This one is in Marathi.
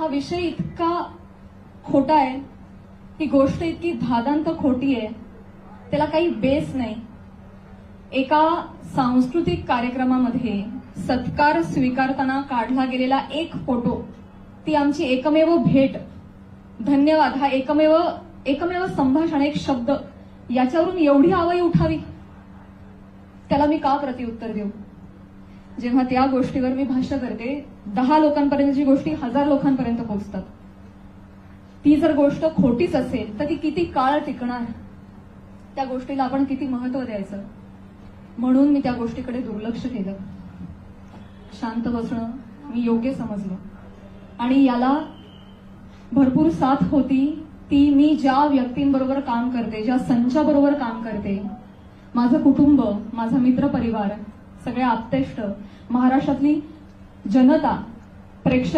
हा विषय इतका खोटा आहे, ती गोष्ट इतकी धादांत खोटी आहे, त्याला काही बेस नाही. एका सांस्कृतिक कार्यक्रमामध्ये सत्कार स्वीकारताना काढला गेलेला एक फोटो, ती आमची एकमेव भेट, धन्यवाद, हा एकमेव संभाषण, एक शब्द, याच्यावरून एवढी आवई उठावी, त्याला मी का प्रत्युत्तर देऊ? जेव्हा त्या गोष्टीवर मी भाष्य करते, 10 लोकांपर्यंतची गोष्टी 1000 लोकांपर्यंत पोहोचतात. ती जर गोष्ट खोटीच असेल तर ती किती काळ टिकणार? त्या गोष्टीला आपण किती महत्व द्यायचं? म्हणून मी त्या गोष्टीकडे दुर्लक्ष केलं. शांत बसणं मी योग्य समजलं आणि याला भरपूर साथ होती ती मी ज्या व्यक्तींबरोबर काम करते, ज्या संचाबरोबर काम करते, माझं कुटुंब, माझा मित्रपरिवार, सगळे आप्तेष्ट, महाराष्ट्रातली जनता, प्रेक्षक